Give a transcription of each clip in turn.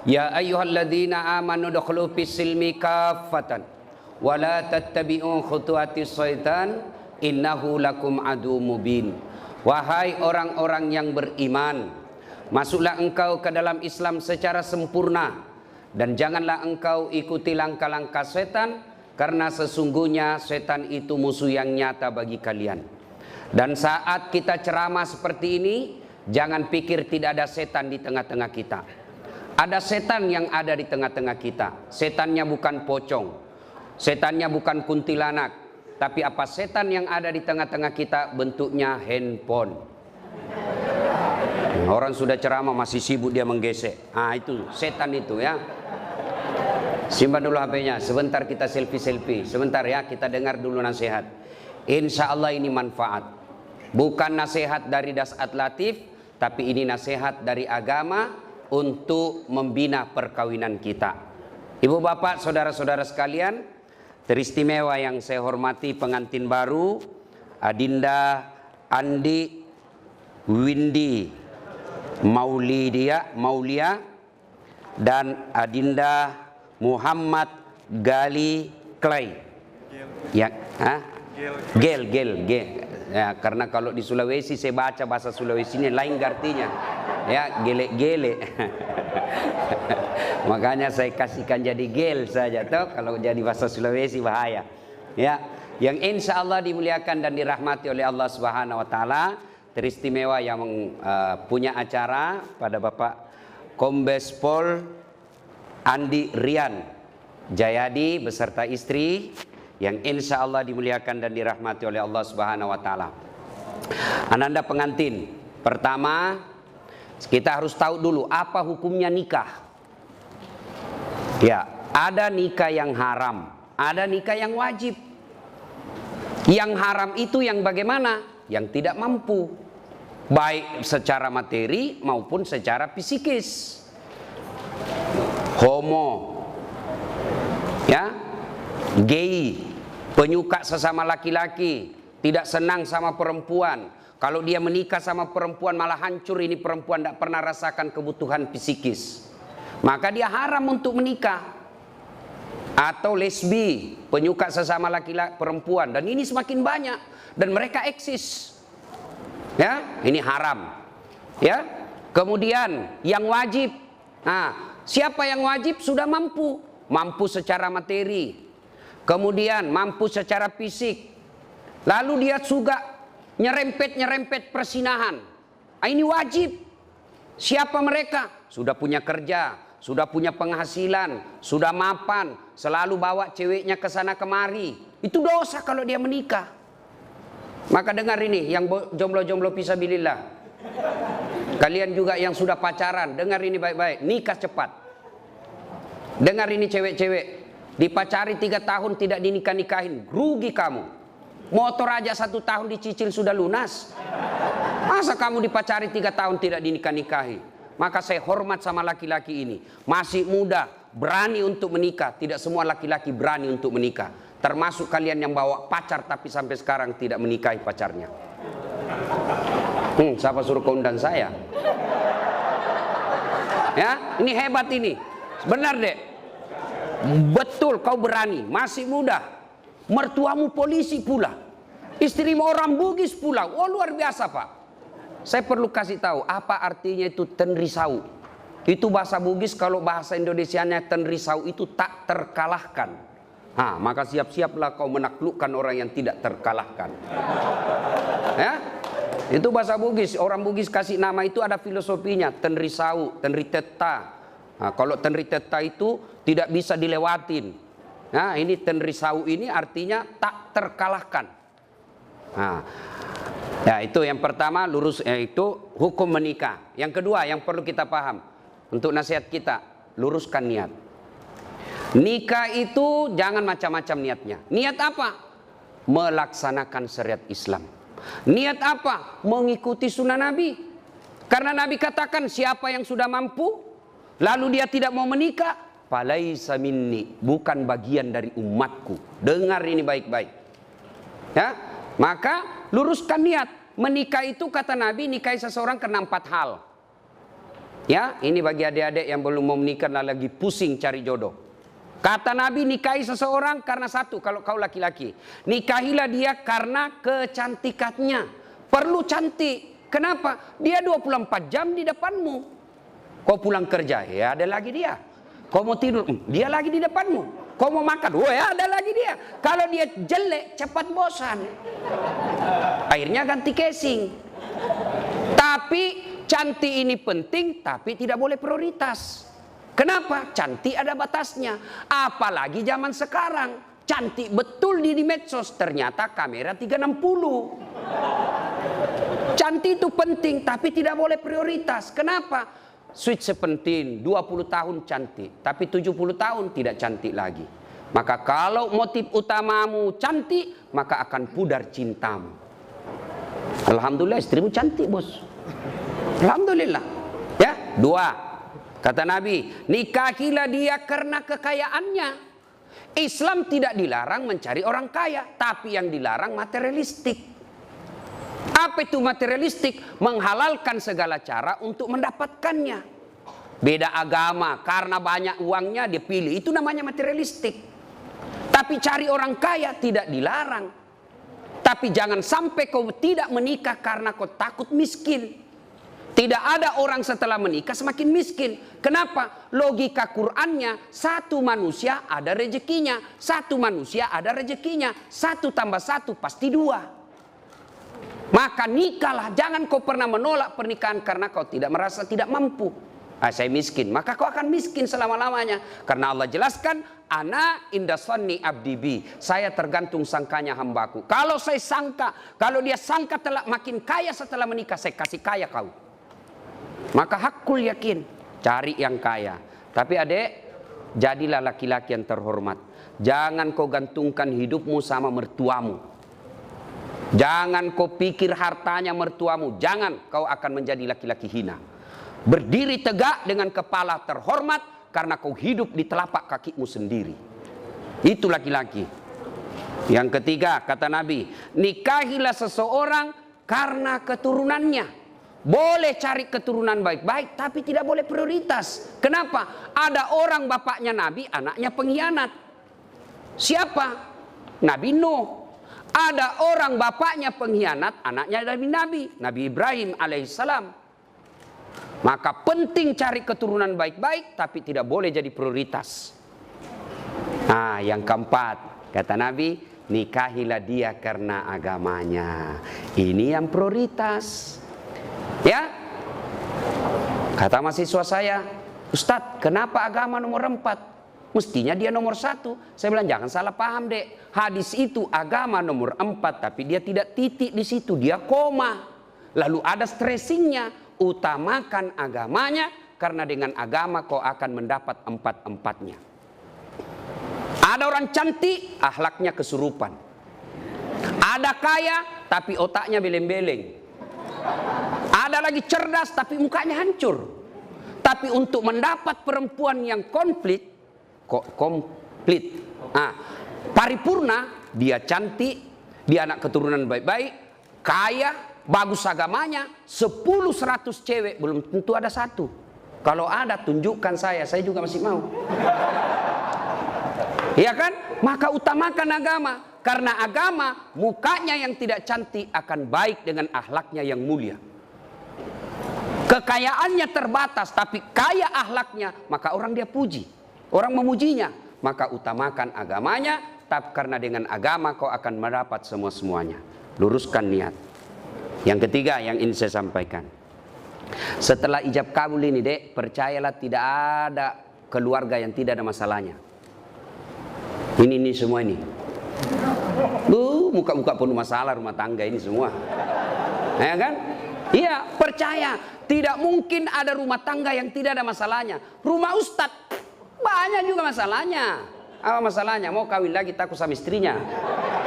Ya ayyuhalladzina amanu dukhulu fis silmi kaffatan wa la tattabi'u khutuwatis syaitan innahu lakum adu mubin. Wahai orang-orang yang beriman, masuklah engkau ke dalam Islam secara sempurna dan janganlah engkau ikuti langkah-langkah setan, karena sesungguhnya setan itu musuh yang nyata bagi kalian. Dan saat kita ceramah seperti ini, jangan pikir tidak ada setan di tengah-tengah kita. Ada setan yang ada di tengah-tengah kita. Setannya bukan pocong, setannya bukan kuntilanak, tapi apa setan yang ada di tengah-tengah kita? Bentuknya handphone. Orang sudah ceramah masih sibuk dia menggesek. Itu setan itu ya. Simpan dulu HP-nya, sebentar kita selfie-selfie. Sebentar ya, kita dengar dulu nasihat. Insya Allah ini manfaat. Bukan nasihat dari Dasat Latif, tapi ini nasihat dari agama untuk membina perkawinan kita. Ibu bapak, saudara-saudara sekalian, teristimewa yang saya hormati pengantin baru Adinda Andi Windy Maulia dan Adinda Muhammad Gali Clay. Gel. Ya, karena kalau di Sulawesi saya baca bahasa Sulawesi ini lain artinya. Ya, gele. Makanya saya kasihkan jadi gel saja toh, kalau jadi bahasa Sulawesi bahaya. Ya, yang insya Allah dimuliakan dan dirahmati oleh Allah Subhanahu wa taala, teristimewa yang punya acara pada Bapak Kombes Pol Andi Rian Jayadi beserta istri, yang insya Allah dimuliakan dan dirahmati oleh Allah Subhanahu wa taala. Ananda pengantin, pertama kita harus tahu dulu apa hukumnya nikah. Ya, ada nikah yang haram, ada nikah yang wajib. Yang haram itu yang bagaimana? Yang tidak mampu, baik secara materi maupun secara psikis. Homo, ya, gay, penyuka sesama laki-laki, tidak senang sama perempuan. Kalau dia menikah sama perempuan malah hancur, ini perempuan tidak pernah rasakan kebutuhan psikis, maka dia haram untuk menikah. Atau lesbi, penyuka sesama laki-laki perempuan, dan ini semakin banyak dan mereka eksis. Ya, ini haram. Ya. Kemudian yang wajib. Siapa yang wajib? Sudah mampu secara materi, kemudian mampu secara fisik, lalu dia juga nyerempet persinahan. Ini wajib. Siapa mereka? Sudah punya kerja, sudah punya penghasilan, sudah mapan, selalu bawa ceweknya ke sana kemari. Itu dosa kalau dia menikah. Maka dengar ini, yang jomblo-jomblo fisabilillah, kalian juga yang sudah pacaran, dengar ini baik-baik, nikah cepat. Dengar ini cewek-cewek, dipacari 3 tahun tidak dinikah-nikahin, rugi kamu. Motor aja 1 tahun dicicil sudah lunas. Masa kamu dipacari 3 tahun tidak dinikah-nikahi? Maka saya hormat sama laki-laki ini. Masih muda, berani untuk menikah. Tidak semua laki-laki berani untuk menikah. Termasuk kalian yang bawa pacar tapi sampai sekarang tidak menikahi pacarnya. Siapa suruh kau undang saya? Ya, ini hebat ini. Benar deh. Betul, kau berani, masih muda. Mertuamu polisi pula, istrimu orang Bugis pula. Oh, luar biasa Pak. Saya perlu kasih tahu apa artinya itu tenrisau. Itu bahasa Bugis, kalau bahasa Indonesianya tenrisau itu tak terkalahkan. Maka siap-siaplah kau menaklukkan orang yang tidak terkalahkan. Ya, itu bahasa Bugis. Orang Bugis kasih nama itu ada filosofinya. Tenrisau, tenriteta. Kalau tenriteta itu tidak bisa dilewatin. Nah, ini tenrisau ini artinya tak terkalahkan. Ya, itu yang pertama, lurus, itu hukum menikah. Yang kedua yang perlu kita paham untuk nasihat kita, luruskan niat. Nikah itu jangan macam-macam niatnya. Niat apa? Melaksanakan syariat Islam. Niat apa? Mengikuti sunnah Nabi. Karena Nabi katakan siapa yang sudah mampu lalu dia tidak mau menikah, falaisa minni, bukan bagian dari umatku. Dengar ini baik-baik. Ya, maka luruskan niat. Menikah itu kata Nabi, nikahi seseorang karena 4 hal. Ya, ini bagi adik-adik yang belum mau menikah dan lagi pusing cari jodoh. Kata Nabi, nikahi seseorang karena satu, kalau kau laki-laki, nikahilah dia karena kecantikannya. Perlu cantik. Kenapa? Dia 24 jam di depanmu. Kau pulang kerja, ya ada lagi dia. Kau mau tidur, dia lagi di depanmu. Kau mau makan, ya ada lagi dia. Kalau dia jelek, cepat bosan. Akhirnya ganti casing. Tapi cantik ini penting, tapi tidak boleh prioritas. Kenapa? Cantik ada batasnya. Apalagi zaman sekarang. Cantik betul di medsos. Ternyata kamera 360. Cantik itu penting, tapi tidak boleh prioritas. Kenapa? Sweet sepenting, 20 tahun cantik. Tapi 70 tahun tidak cantik lagi. Maka kalau motif utamamu cantik, maka akan pudar cintamu. Alhamdulillah istrimu cantik, bos. Alhamdulillah. Ya, 2. Kata Nabi, nikahilah dia karena kekayaannya. Islam tidak dilarang mencari orang kaya, tapi yang dilarang materialistik. Apa itu materialistik? Menghalalkan segala cara untuk mendapatkannya. Beda agama, karena banyak uangnya dia pilih, itu namanya materialistik. Tapi cari orang kaya tidak dilarang. Tapi jangan sampai kau tidak menikah karena kau takut miskin. Tidak ada orang setelah menikah semakin miskin. Kenapa? Logika Qur'annya, satu manusia ada rezekinya. Satu manusia ada rezekinya. 1 tambah 1 pasti 2. Maka nikahlah. Jangan kau pernah menolak pernikahan karena kau tidak merasa tidak mampu. Saya miskin. Maka kau akan miskin selama-lamanya. Karena Allah jelaskan, ana inda sanni abdi bi. Saya tergantung sangkanya hambaku. Kalau saya sangka, kalau dia sangka telah makin kaya setelah menikah, saya kasih kaya kau. Maka hakul yakin, cari yang kaya. Tapi adik, jadilah laki-laki yang terhormat. Jangan kau gantungkan hidupmu sama mertuamu. Jangan kau pikir hartanya mertuamu. Jangan, kau akan menjadi laki-laki hina. Berdiri tegak dengan kepala terhormat karena kau hidup di telapak kakimu sendiri. Itu laki-laki. Yang ketiga, kata Nabi, nikahilah seseorang karena keturunannya. Boleh cari keturunan baik-baik, tapi tidak boleh prioritas. Kenapa? Ada orang bapaknya Nabi, anaknya pengkhianat. Siapa? Nabi Nuh. Ada orang bapaknya pengkhianat, anaknya Nabi Ibrahim alaihissalam. Maka penting cari keturunan baik-baik, tapi tidak boleh jadi prioritas. Nah, yang keempat, kata Nabi, nikahilah dia karena agamanya. Ini yang prioritas. Ya, kata mahasiswa saya, Ustadz, kenapa agama nomor 4? Mestinya dia nomor 1. Saya bilang jangan salah paham dek. Hadis itu agama nomor 4, tapi dia tidak titik di situ, dia koma. Lalu ada stressingnya. Utamakan agamanya, karena dengan agama kau akan mendapat 4-4-nya. Ada orang cantik, akhlaknya kesurupan. Ada kaya, tapi otaknya beleng-beleng. Ada lagi cerdas tapi mukanya hancur. Tapi untuk mendapat perempuan yang komplit, paripurna, dia cantik, dia anak keturunan baik-baik, kaya, bagus agamanya, 10-100 cewek belum tentu ada 1. Kalau ada tunjukkan saya juga masih mau. Ya kan? Maka utamakan agama. Karena agama, mukanya yang tidak cantik akan baik dengan akhlaknya yang mulia. Kekayaannya terbatas, tapi kaya akhlaknya, maka orang dia puji. Orang memujinya. Maka utamakan agamanya, tapi karena dengan agama kau akan mendapat semua-semuanya. Luruskan niat. Yang ketiga yang ingin saya sampaikan. Setelah ijab kabul ini dek, percayalah tidak ada keluarga yang tidak ada masalahnya. Ini semua ini. Muka-muka penuh masalah rumah tangga ini semua. Ya kan? Iya, percaya. Tidak mungkin ada rumah tangga yang tidak ada masalahnya. Rumah ustadz banyak juga masalahnya. Apa masalahnya? Mau kawin lagi takut sama istrinya.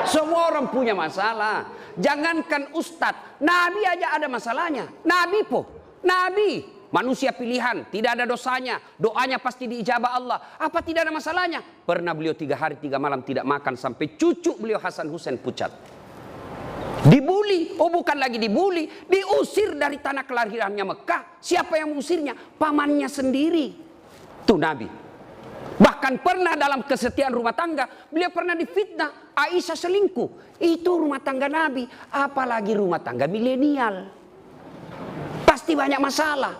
Semua orang punya masalah. Jangankan ustadz, Nabi aja ada masalahnya. Nabi manusia pilihan, tidak ada dosanya, doanya pasti diijabah Allah. Apa tidak ada masalahnya? Pernah beliau 3 hari 3 malam tidak makan sampai cucu beliau Hasan Husain pucat. Dibuli, oh bukan lagi dibuli, diusir dari tanah kelahirannya Mekah. Siapa yang mengusirnya? Pamannya sendiri. Tuh Nabi. Bahkan pernah dalam kesetiaan rumah tangga, beliau pernah difitnah, Aisyah selingkuh. Itu rumah tangga Nabi, apalagi rumah tangga milenial. Pasti banyak masalah.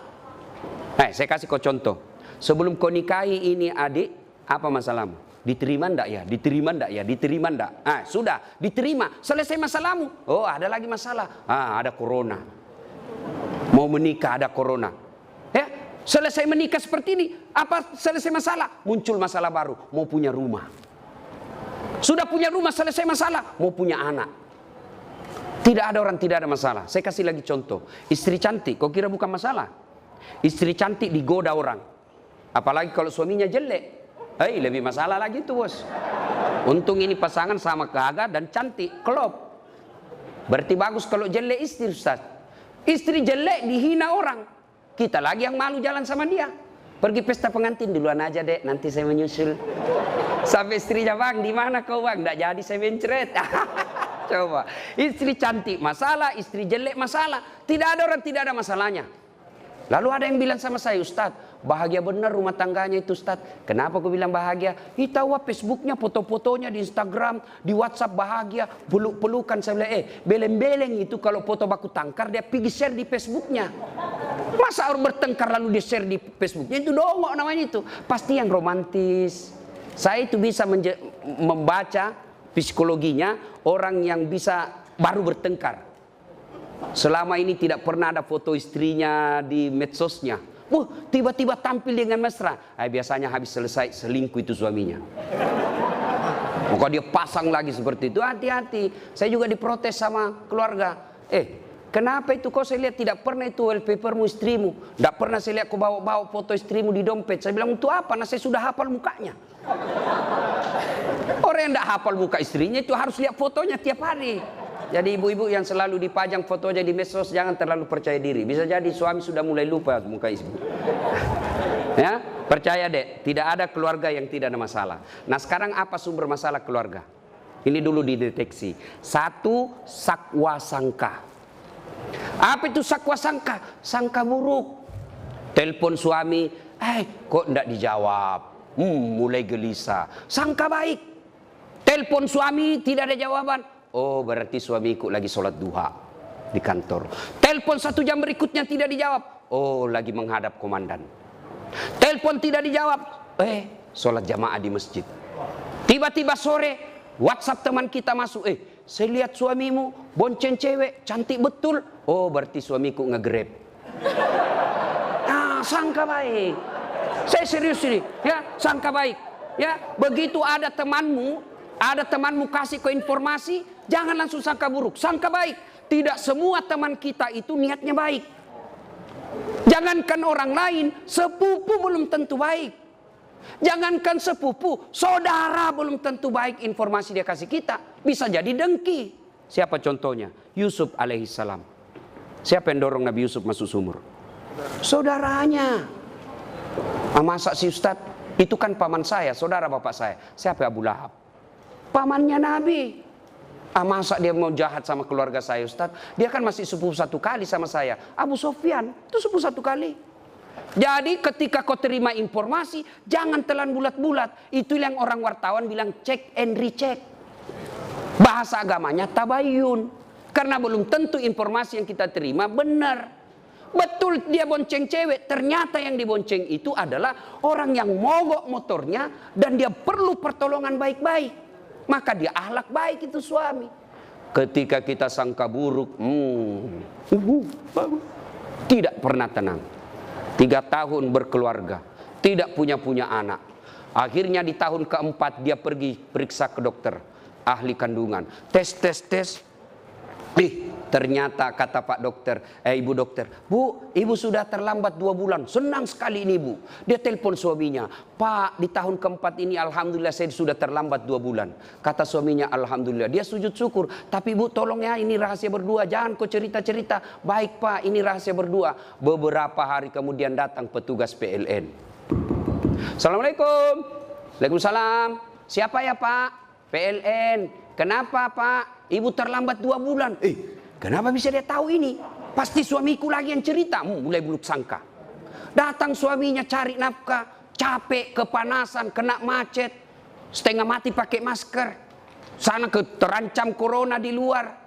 Saya kasih kau contoh. Sebelum kau nikahi ini adik, apa masalahmu? Diterima ndak ya? Diterima ndak ya? Diterima ndak? Sudah, diterima. Selesai masalahmu. Oh, ada lagi masalah. Ada corona. Mau menikah ada corona. Ya, selesai menikah seperti ini, apa selesai masalah? Muncul masalah baru, mau punya rumah. Sudah punya rumah, selesai masalah, mau punya anak. Tidak ada orang tidak ada masalah. Saya kasih lagi contoh. Istri cantik, kau kira bukan masalah? Istri cantik digoda orang. Apalagi kalau suaminya jelek. Lebih masalah lagi tuh bos. Untung ini pasangan sama gagah dan cantik, klop. Berarti bagus kalau jelek istri Ustaz. Istri jelek dihina orang. Kita lagi yang malu jalan sama dia. Pergi pesta pengantin duluan aja dek, nanti saya menyusul. Sampai istrinya, bang di mana kau bang? Nggak jadi saya mencret. Coba. Istri cantik masalah, istri jelek masalah. Tidak ada orang tidak ada masalahnya. Lalu ada yang bilang sama saya, Ustaz, bahagia benar rumah tangganya itu Ustaz. Kenapa aku bilang bahagia? Tahu Facebooknya, foto-fotonya di Instagram, di WhatsApp bahagia, peluk-pelukan. Saya bilang, beleng-beleng itu kalau foto baku tangkar dia pergi share di Facebooknya. Masa orang bertengkar lalu dia share di Facebooknya? Itu dongok namanya itu. Pasti yang romantis. Saya itu bisa membaca psikologinya orang yang bisa baru bertengkar. Selama ini tidak pernah ada foto istrinya di medsosnya. Tiba-tiba tampil dengan mesra. Biasanya habis selesai selingkuh itu suaminya. Maka dia pasang lagi seperti itu. Hati-hati. Saya juga diprotes sama keluarga. Kenapa itu kau saya lihat tidak pernah itu wallpapermu istrimu. Tidak pernah saya lihat kau bawa-bawa foto istrimu di dompet. Saya bilang itu apa? Nah saya sudah hafal mukanya. Orang yang tidak hafal muka istrinya itu harus lihat fotonya tiap hari. Jadi ibu-ibu yang selalu dipajang fotonya di medsos jangan terlalu percaya diri. Bisa jadi suami sudah mulai lupa muka istri. Ya, percaya dek, tidak ada keluarga yang tidak ada masalah. Nah sekarang apa sumber masalah keluarga? Ini dulu dideteksi. Satu, sakwa sangka. Apa itu sakwa sangka? Sangka buruk. Telepon suami, kok tidak dijawab? Mulai gelisah. Sangka baik. Telepon suami tidak ada jawaban. Oh berarti suamiku lagi sholat duha di kantor. Telepon 1 jam berikutnya tidak dijawab. Oh lagi menghadap komandan. Telepon tidak dijawab. Sholat jamaah di masjid. Tiba-tiba sore WhatsApp teman kita masuk. Saya lihat suamimu bonceng cewek cantik betul. Oh berarti suamiku nge-grab. Sangka baik. Saya serius ini. Ya sangka baik. Ya begitu ada temanmu kasih ke informasi, jangan langsung sangka buruk, sangka baik. Tidak semua teman kita itu niatnya baik. Jangankan orang lain, sepupu belum tentu baik. Jangankan sepupu, saudara belum tentu baik informasi dia kasih kita. Bisa jadi dengki. Siapa contohnya? Yusuf alaihissalam. Siapa yang dorong Nabi Yusuf masuk sumur? Saudaranya. Masa si Ustadz, itu kan paman saya, saudara bapak saya. Siapa Abu Lahab? Pamannya Nabi. Masa dia mau jahat sama keluarga saya Ustaz? Dia kan masih sepupu 1 kali sama saya. Abu Sofyan itu sepupu 1 kali. Jadi ketika kau terima informasi, jangan telan bulat-bulat. Itu yang orang wartawan bilang check and recheck. Bahasa agamanya tabayun. Karena belum tentu informasi yang kita terima benar. Betul dia bonceng cewek, ternyata yang dibonceng itu adalah orang yang mogok motornya dan dia perlu pertolongan baik-baik. Maka dia akhlak baik itu suami. Ketika kita sangka buruk, tidak pernah tenang. 3 tahun berkeluarga, tidak punya anak. Akhirnya di tahun keempat dia pergi periksa ke dokter, ahli kandungan. Tes. Ternyata kata Pak Dokter, Ibu dokter, Bu, Ibu sudah terlambat 2 bulan. Senang sekali ini Bu. Dia telepon suaminya, Pak, di tahun keempat ini alhamdulillah saya sudah terlambat 2 bulan. Kata suaminya, alhamdulillah. Dia sujud syukur. Tapi Bu, tolong ya, ini rahasia berdua. Jangan kau cerita-cerita. Baik Pak, ini rahasia berdua. Beberapa hari kemudian datang petugas PLN. Assalamualaikum. Waalaikumsalam. Siapa ya Pak? PLN. kenapa Pak? Ibu terlambat 2 bulan. Kenapa bisa dia tahu ini? Pasti suamiku lagi yang cerita. Mulai buruk sangka. Datang suaminya cari nafkah, capek, kepanasan, kena macet, setengah mati pakai masker. Sana terancam corona di luar.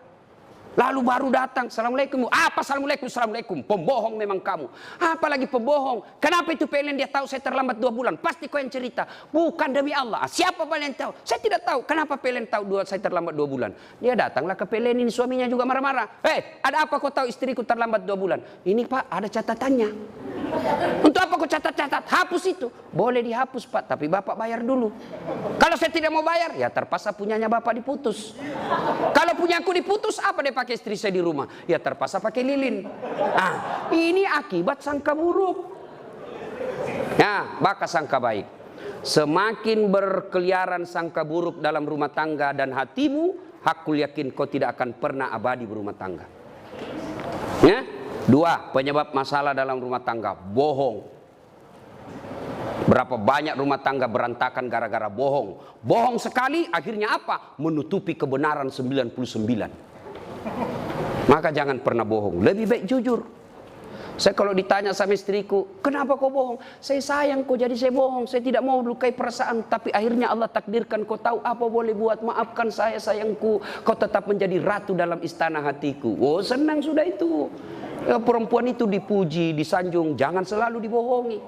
Lalu baru datang, assalamualaikum. Apa assalamualaikum? Assalamualaikum. Pembohong memang kamu. Apalagi pembohong. Kenapa itu PLN dia tahu saya terlambat 2 bulan? Pasti kau yang cerita. Bukan demi Allah. Siapa PLN tahu? Saya tidak tahu. Kenapa PLN tahu saya terlambat 2 bulan? Dia datanglah ke PLN ini, suaminya juga marah-marah. Ada apa kau tahu istriku terlambat 2 bulan? Ini Pak, ada catatannya. Untuk apa kau catat-catat? Hapus itu. Boleh dihapus Pak, tapi Bapak bayar dulu. Kalau saya tidak mau bayar, ya terpaksa punyanya Bapak diputus. Kalau punya aku diputus, apa dia pakai istri saya di rumah? Ya terpaksa pakai lilin. Ini akibat sangka buruk. Nah, maka sangka baik. Semakin berkeliaran sangka buruk dalam rumah tangga dan hatimu, hakul yakin kau tidak akan pernah abadi berumah tangga. Ya? 2, penyebab masalah dalam rumah tangga, bohong. Berapa banyak rumah tangga berantakan gara-gara bohong. Bohong sekali, akhirnya apa? Menutupi kebenaran 99. Maka jangan pernah bohong. Lebih baik jujur. Saya kalau ditanya sama istriku, kenapa kau bohong? Saya sayang kau, jadi saya bohong. Saya tidak mau lukai perasaan. Tapi akhirnya Allah takdirkan kau tahu apa boleh buat. Maafkan saya sayangku. Kau tetap menjadi ratu dalam istana hatiku. Oh, senang sudah itu. Ya, perempuan itu dipuji, disanjung. Jangan selalu dibohongi.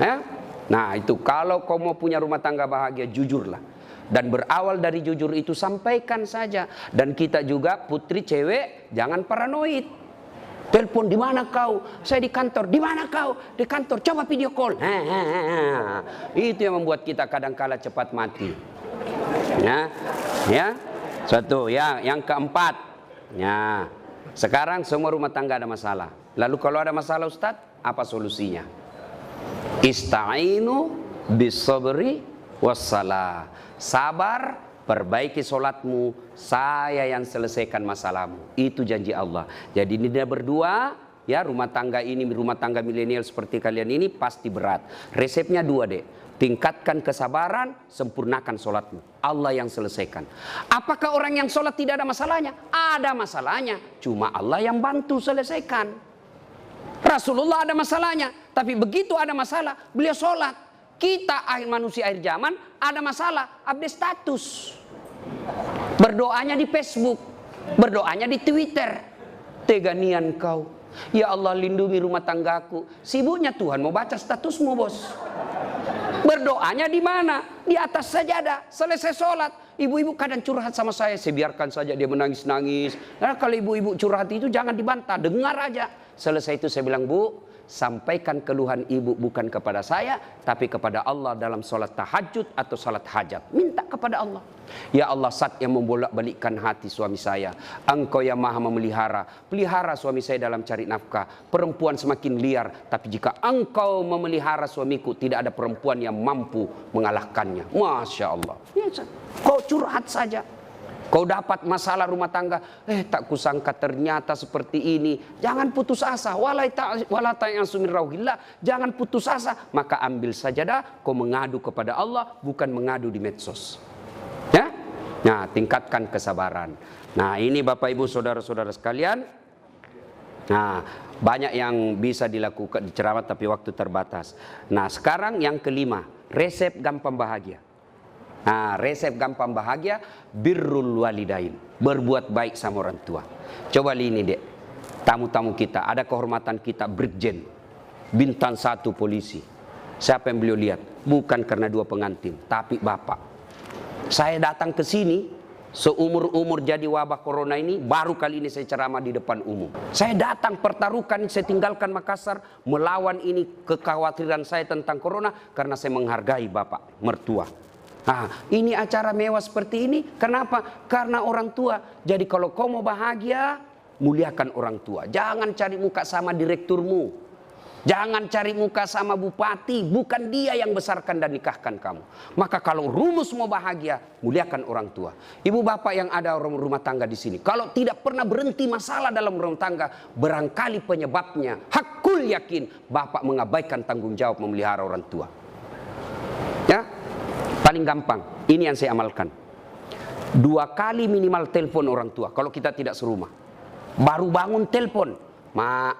Ya? Nah itu, kalau kau mau punya rumah tangga bahagia, jujurlah. Dan berawal dari jujur itu sampaikan saja. Dan kita juga putri cewek jangan paranoid. Telepon, di mana kau? Saya di kantor. Di mana kau? Di kantor. Coba video call. Itu yang membuat kita kadang-kala cepat mati. Ya. Satu. Ya, yang keempat. Ya. Sekarang semua rumah tangga ada masalah. Lalu kalau ada masalah Ustadz, apa solusinya? Ista'inu bisabri wassalah. Sabar, perbaiki solatmu, saya yang selesaikan masalahmu. Itu janji Allah. Jadi ini dia berdua, ya, rumah tangga ini, rumah tangga milenial seperti kalian ini pasti berat. Resepnya 2 deh. Tingkatkan kesabaran, sempurnakan solatmu. Allah yang selesaikan. Apakah orang yang solat tidak ada masalahnya? Ada masalahnya. Cuma Allah yang bantu selesaikan. Rasulullah ada masalahnya. Tapi begitu ada masalah, beliau solat. Kita manusia akhir zaman ada masalah, update status. Berdoanya di Facebook. Berdoanya di Twitter. Teganian kau. Ya Allah, lindungi rumah tanggaku. Sibuknya Tuhan mau baca statusmu, bos. Berdoanya di mana? Di atas sajadah. Selesai sholat, ibu-ibu kadang curhat sama saya biarkan saja dia menangis-nangis. Nah, kalau ibu-ibu curhat itu jangan dibantah, dengar aja. Selesai itu saya bilang, Bu, sampaikan keluhan ibu bukan kepada saya, tapi kepada Allah dalam sholat tahajud atau sholat hajat. Minta kepada Allah. Ya Allah, Zat yang membolak-balikkan hati suami saya. Engkau yang maha memelihara. Pelihara suami saya dalam cari nafkah. Perempuan semakin liar. Tapi jika engkau memelihara suamiku, tidak ada perempuan yang mampu mengalahkannya. Masya Allah. Ya, kau curhat saja. Kau dapat masalah rumah tangga, tak kusangka ternyata seperti ini. Jangan putus asa. Jangan putus asa. Maka ambil sajadah, kau mengadu kepada Allah, bukan mengadu di medsos. Ya? Nah, tingkatkan kesabaran. Nah, ini Bapak Ibu saudara-saudara sekalian. Nah, banyak yang bisa dilakukan di ceramah tapi waktu terbatas. Nah, sekarang yang kelima, resep gampang bahagia. Nah, resep gampang bahagia, birrul walidain, berbuat baik sama orang tua. Coba ini dek, tamu-tamu kita, ada kehormatan kita Brigjen, bintang 1 polisi. Siapa yang beliau lihat? Bukan karena 2 pengantin, tapi bapak. Saya datang ke sini, seumur-umur jadi wabah corona ini, baru kali ini saya ceramah di depan umum. Saya datang pertaruhkan, saya tinggalkan Makassar, melawan ini kekhawatiran saya tentang corona, karena saya menghargai bapak, mertua. Nah, ini acara mewah seperti ini. Kenapa? Karena orang tua. Jadi kalau kau mau bahagia, muliakan orang tua. Jangan cari muka sama direkturmu. Jangan cari muka sama bupati. Bukan dia yang besarkan dan nikahkan kamu. Maka kalau rumus mau bahagia, muliakan orang tua. Ibu bapak yang ada rumah tangga di sini, kalau tidak pernah berhenti masalah dalam rumah tangga, barangkali penyebabnya, hakul yakin bapak mengabaikan tanggung jawab memelihara orang tua. Ya. Paling gampang, ini yang saya amalkan. 2 kali minimal telepon orang tua kalau kita tidak serumah. Baru bangun telepon, "Mak,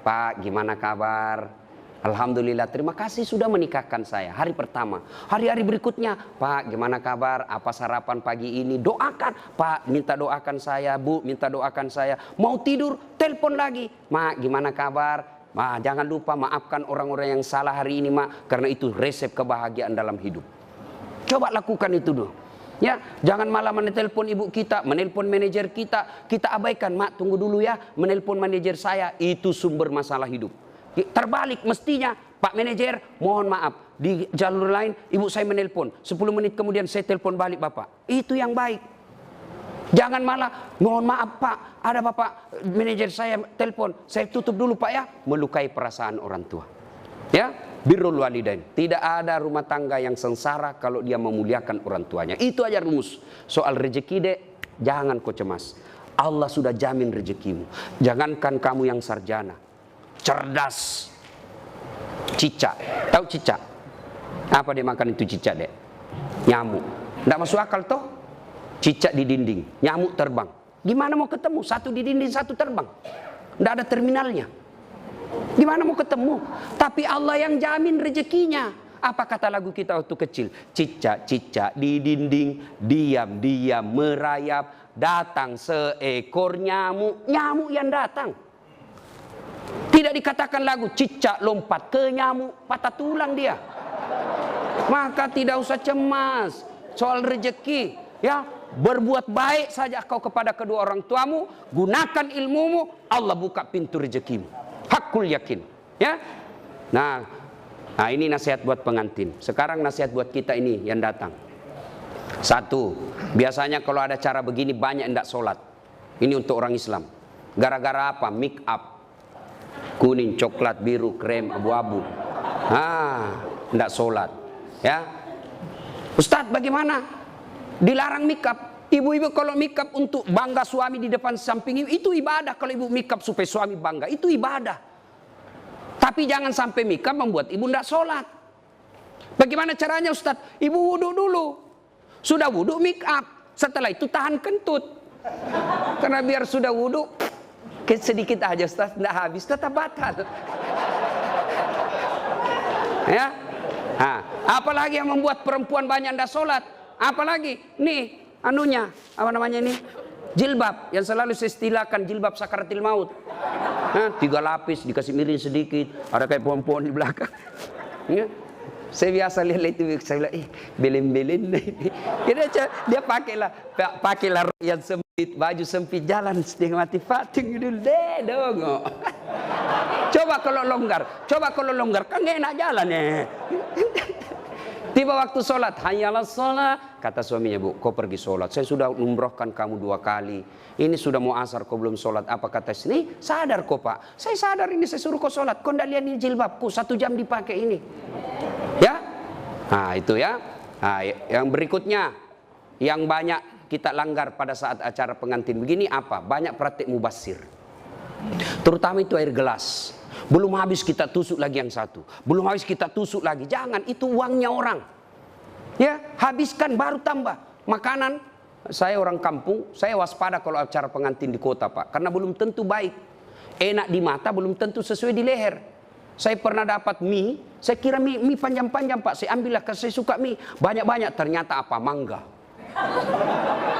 Pak, gimana kabar? Alhamdulillah, terima kasih sudah menikahkan saya." Hari pertama. Hari-hari berikutnya, "Pak, gimana kabar? Apa sarapan pagi ini?" Doakan, "Pak, minta doakan saya, Bu, minta doakan saya." Mau tidur, telepon lagi, "Mak, gimana kabar? Ma, jangan lupa maafkan orang-orang yang salah hari ini, Mak, karena itu resep kebahagiaan dalam hidup." Coba lakukan itu dulu. Ya, jangan malah menelpon ibu kita, menelpon manajer kita abaikan. "Mak, tunggu dulu ya, menelpon manajer saya." Itu sumber masalah hidup. Terbalik mestinya, "Pak manajer, mohon maaf, di jalur lain ibu saya menelpon, 10 menit kemudian saya telepon balik Bapak." Itu yang baik. Jangan malah, "Mohon maaf Pak, ada Bapak manajer saya telepon, saya tutup dulu Pak ya." Melukai perasaan orang tua. Ya, birrul walidain. Tidak ada rumah tangga yang sengsara kalau dia memuliakan orang tuanya. Itu aja rumus. Soal rezeki, Dek, jangan kau cemas. Allah sudah jamin rezekimu. Jangankan kamu yang sarjana, cerdas, cicak. Tahu cicak? Apa dia makan itu cicak, Dek? Nyamuk. Tidak masuk akal toh? Cicak di dinding, nyamuk terbang. Gimana mau ketemu? Satu di dinding, satu terbang. Tidak ada terminalnya. Gimana mau ketemu? Tapi Allah yang jamin rezekinya. Apa kata lagu kita waktu kecil? "Cicak-cicak di dinding, diam-diam merayap, datang seekor nyamuk." Nyamuk yang datang. Tidak dikatakan lagu, "Cicak lompat ke nyamuk, patah tulang dia." Maka tidak usah cemas soal rezeki. Ya, berbuat baik saja kau kepada kedua orang tuamu, gunakan ilmumu, Allah buka pintu rezekimu. Hakul yakin. Ya. Nah, ini nasihat buat pengantin. Sekarang nasihat buat kita ini yang datang. 1, biasanya kalau ada cara begini banyak yang tidak sholat. Ini untuk orang Islam. Gara-gara apa? Make up. Kuning, coklat, biru, krem, abu-abu. Tidak sholat. Ya. Ustadz, bagaimana? Dilarang make up. Ibu-ibu kalau make up untuk bangga suami di depan samping itu ibadah. Kalau ibu make up supaya suami bangga, itu ibadah. Tapi jangan sampai make up membuat ibu tidak sholat. Bagaimana caranya Ustadz? Ibu wudhu dulu. Sudah wudhu make up. Setelah itu tahan kentut. Karena biar sudah wudhu sedikit aja Ustadz, tidak habis, tetap batal. Ya. Apalagi yang membuat perempuan banyak tidak sholat. Apalagi nih anunya, apa namanya ini? Jilbab yang selalu saya istilahkan jilbab sakaratil maut. 3 lapis dikasih miring sedikit, ada kayak pohon-pohon di belakang. Ya. Saya biasa lihat itu, saya bilang, belen-belen. Dia pakailah yang sempit, baju sempit, jalan setengah mati fating dulu deh dong. Coba kalau longgar, kan gak enak jalan ya. Tiba waktu sholat, "Hayyalah sholat." Kata suaminya, "Bu, kau pergi sholat. Saya sudah umrohkan kamu 2 kali. Ini sudah mau asar, kau belum sholat." Apa kata sini? "Sadar kau Pak. Saya sadar ini saya suruh kau sholat. Kau tidak lihat ini jilbabku, 1 jam dipakai ini." Ya. Itu ya. Yang berikutnya, yang banyak kita langgar pada saat acara pengantin begini apa? Banyak praktik mubasir. Terutama itu air gelas. Belum habis kita tusuk lagi yang satu. Belum habis kita tusuk lagi. Jangan, itu uangnya orang. Ya, habiskan baru tambah. Makanan, saya orang kampung, saya waspada kalau acara pengantin di kota Pak. Karena belum tentu baik. Enak di mata, belum tentu sesuai di leher. Saya pernah dapat mie, saya kira mie panjang-panjang Pak. Saya ambillah, karena saya suka mie. Banyak-banyak, ternyata apa? Mangga.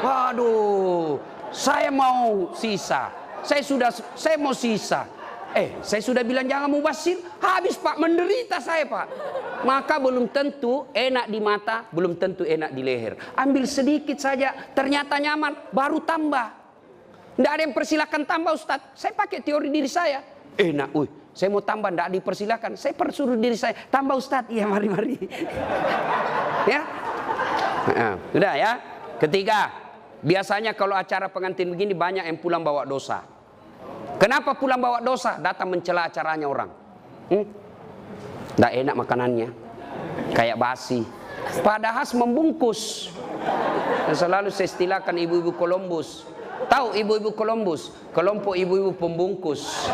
Waduh, saya mau sisa. Saya mau sisa. Saya sudah bilang jangan mubasir, habis Pak, menderita saya Pak. Maka belum tentu enak di mata, belum tentu enak di leher. Ambil sedikit saja, ternyata nyaman, baru tambah. Tidak ada yang persilakan tambah Ustadz. Saya pakai teori diri saya. Enak, saya mau tambah, tidak dipersilakan. Saya persuruh diri saya, tambah Ustadz. Iya, mari-mari. Ya, sudah ya. Ketiga, biasanya kalau acara pengantin begini banyak yang pulang bawa dosa. Kenapa pulang bawa dosa? Datang mencela acaranya orang. Tidak enak makanannya, kayak basi. Padahal membungkus. Selalu saya istilahkan ibu-ibu Columbus. Tahu ibu-ibu Columbus? Kelompok ibu-ibu pembungkus.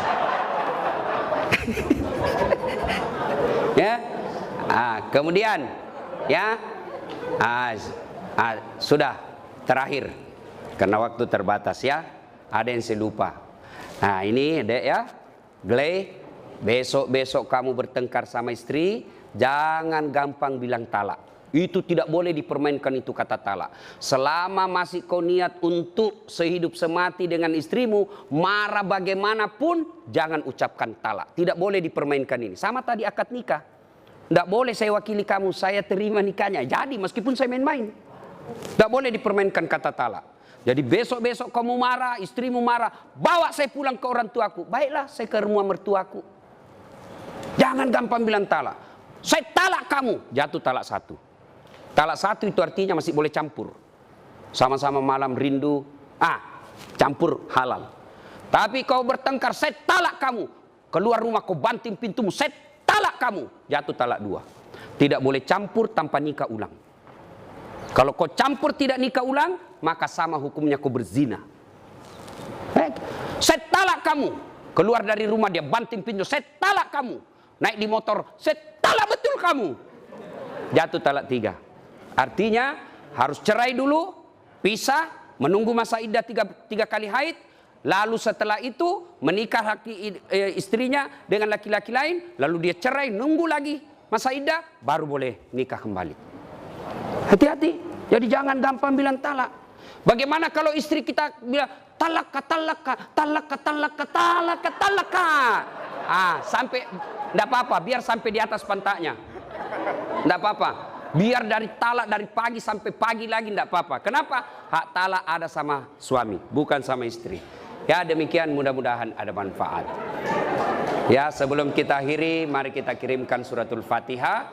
Ya. Kemudian, ya, sudah. terakhir, karena waktu terbatas ya. Ada yang saya lupa. Nah ini dek ya, Gley, besok-besok kamu bertengkar sama istri, jangan gampang bilang talak. Itu tidak boleh dipermainkan itu kata talak. Selama masih kau niat untuk sehidup semati dengan istrimu, marah bagaimanapun, jangan ucapkan talak. Tidak boleh dipermainkan ini. Sama tadi akad nikah. Tidak boleh saya wakili kamu, saya terima nikahnya. Jadi meskipun saya main-main. Tidak boleh dipermainkan kata talak. Jadi besok-besok kamu marah, istrimu marah, bawa saya pulang ke orang tuaku. Baiklah, saya ke rumah mertuaku. Jangan gampang bilang talak. Saya talak kamu, jatuh talak satu. Talak satu itu artinya masih boleh campur. Sama-sama malam rindu, campur halal. Tapi kau bertengkar, saya talak kamu. Keluar rumah kau banting pintumu, saya talak kamu. Jatuh talak dua. Tidak boleh campur tanpa nikah ulang. Kalau kau campur tidak nikah ulang, maka sama hukumnya kau berzina. Saya talak kamu. Keluar dari rumah dia banting pintu, saya talak kamu. Naik di motor, saya talak betul kamu. Jatuh talak tiga. Artinya harus cerai dulu, pisah, menunggu masa iddah tiga kali haid. Lalu setelah itu menikah istrinya dengan laki-laki lain. Lalu dia cerai, nunggu lagi masa iddah, baru boleh nikah kembali. Hati-hati, jadi jangan gampang bilang talak. Bagaimana kalau istri kita bilang talaka, talaka, talaka, talaka, talaka, talaka. Sampai, tidak apa-apa, biar sampai di atas pantatnya. Tidak apa-apa, biar dari talak dari pagi sampai pagi lagi tidak apa-apa. Kenapa? Hak talak ada sama suami, bukan sama istri. Ya demikian, mudah-mudahan ada manfaat. Ya sebelum kita akhiri, mari kita kirimkan suratul Fatihah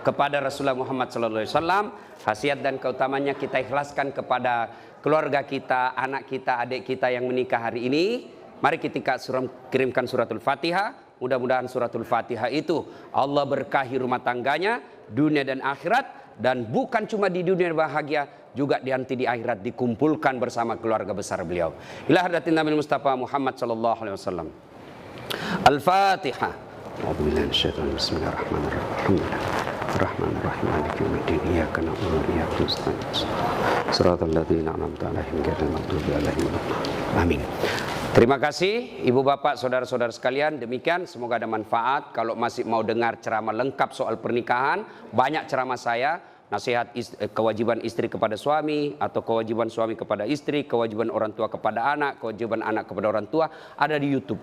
kepada Rasulullah Muhammad SAW. Khasiat dan keutamanya kita ikhlaskan kepada keluarga kita, anak kita, adik kita yang menikah hari ini. Mari kita kirimkan suratul Fatihah. Mudah-mudahan suratul Fatihah itu Allah berkahi rumah tangganya, dunia dan akhirat. Dan bukan cuma di dunia bahagia, juga nanti di akhirat dikumpulkan bersama keluarga besar beliau. Ila hadratin Nabi Mustafa Muhammad SAW. Al-Fatihah. Bismillahirrahmanirrahim. Rahmanirrahim. Maliki yaumiddin. Iyyaka na'budu wa iyyaka nasta'in. Shiratal ladzina an'amta 'alaihim ghairil maghdubi 'alaihim waladdallin. Amin. Terima kasih Ibu Bapak, saudara-saudara sekalian. Demikian, semoga ada manfaat. Kalau masih mau dengar ceramah lengkap soal pernikahan, banyak ceramah saya. Nasihat kewajiban istri kepada suami, atau kewajiban suami kepada istri, kewajiban orang tua kepada anak, kewajiban anak kepada orang tua, ada di YouTube.